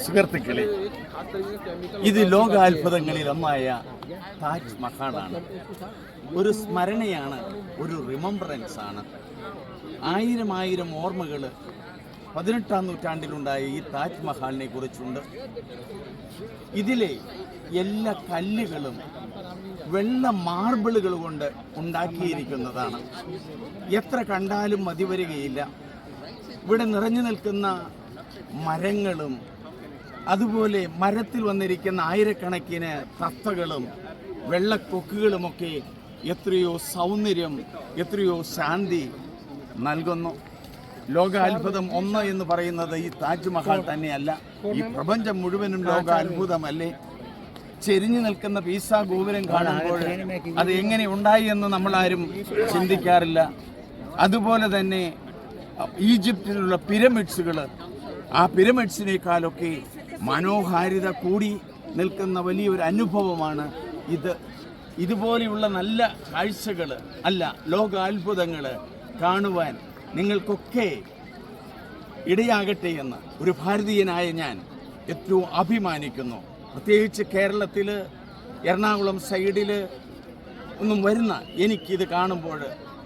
സുഹൃത്തുക്കളെ, ഇത് ലോകാത്ഭുതങ്ങളിൽ ഒന്നായ താജ് മഹാലാണ്. ഒരു സ്മരണയാണ്, ഒരു റിമംബറൻസ് ആണ്. ആയിരം ഓർമ്മകൾ 18-ാം നൂറ്റാണ്ടിലുണ്ടായ ഈ താജ് മഹാലിനെ കുറിച്ചുണ്ട്. ഇതിലെ എല്ലാ കല്ലുകളും വെള്ള മാർബിളുകൾ കൊണ്ട് ഉണ്ടാക്കിയിരിക്കുന്നതാണ്. എത്ര കണ്ടാലും മതി വരികയില്ല. ഇവിടെ നിറഞ്ഞു നിൽക്കുന്ന മരങ്ങളും അതുപോലെ മരത്തിൽ വന്നിരിക്കുന്ന ആയിരക്കണക്കിന് തത്തകളും വെള്ളക്കൊക്കുകളുമൊക്കെ എത്രയോ സൗന്ദര്യം, എത്രയോ ശാന്തി നൽകുന്നു. ലോകാത്ഭുതം ഒന്ന് എന്ന് പറയുന്നത് ഈ താജ്മഹൽ തന്നെയല്ല, ഈ പ്രപഞ്ചം മുഴുവനും ലോകാത്ഭുതമല്ലേ? ചെരിഞ്ഞു നിൽക്കുന്ന പീസ ഗോപുരം കാണുമ്പോൾ അത് എങ്ങനെ ഉണ്ടായി എന്ന് നമ്മളാരും ചിന്തിക്കാറില്ല. അതുപോലെ തന്നെ ഈജിപ്തിലുള്ള പിരമിഡ്സുകൾ, ആ പിരമിഡ്സിനേക്കാളൊക്കെ മനോഹാരിത കൂടി നിൽക്കുന്ന വലിയൊരു അനുഭവമാണ് ഇത്. ഇതുപോലെയുള്ള നല്ല കാഴ്ചകൾ അല്ല, ലോകാത്ഭുതങ്ങൾ കാണുവാൻ നിങ്ങൾക്കൊക്കെ ഇടയാകട്ടെ എന്ന് ഒരു ഭാരതീയനായ ഞാൻ ഏറ്റവും അഭിമാനിക്കുന്നു. പ്രത്യേകിച്ച് കേരളത്തിൽ എറണാകുളം സൈഡിൽ ഒന്നും വരുന്ന എനിക്കിത് കാണുമ്പോൾ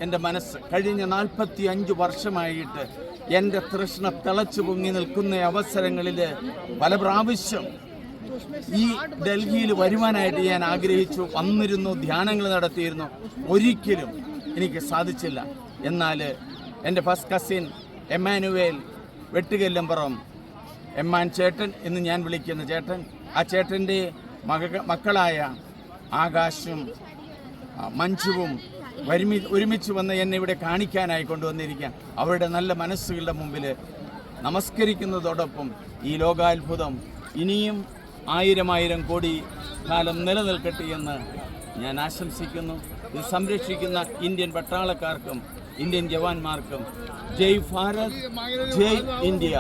എൻ്റെ മനസ്സ് കഴിഞ്ഞ 45 വർഷമായിട്ട് എൻ്റെ തൃഷ്ണ തിളച്ചു പൊങ്ങി നിൽക്കുന്ന അവസരങ്ങളിൽ പല പ്രാവശ്യം ഈ ഡൽഹിയിൽ വരുവാനായിട്ട് ഞാൻ ആഗ്രഹിച്ചു, വന്നിരുന്നു, ധ്യാനങ്ങൾ നടത്തിയിരുന്നു. ഒരിക്കലും എനിക്ക് സാധിച്ചില്ല. എന്നാൽ എൻ്റെ ഫസ്റ്റ് കസിൻ എമ്മാനുവേൽ വെട്ടുകല്ലമ്പുറം, എമ്മാൻ ചേട്ടൻ എന്ന് ഞാൻ വിളിക്കുന്ന ചേട്ടൻ, ആ ചേട്ടൻ്റെ മക്കളായ ആകാശും മഞ്ജുവും ഒരുമിച്ച് വന്ന് എന്നെ ഇവിടെ കാണിക്കാനായി കൊണ്ടുവന്നിരിക്കാൻ അവരുടെ നല്ല മനസ്സുകളുടെ മുമ്പിൽ നമസ്കരിക്കുന്നതോടൊപ്പം ഈ ലോകാത്ഭുതം ഇനിയും 1000 കോടി കാലം നിലനിൽക്കട്ടെ എന്ന് ഞാൻ ആശംസിക്കുന്നു. ഇത് സംരക്ഷിക്കുന്ന ഇന്ത്യൻ പട്ടാളക്കാർക്കും ഇന്ത്യൻ ജവാന്മാർക്കും ജയ് ഭാരത്, ജയ് ഇന്ത്യ.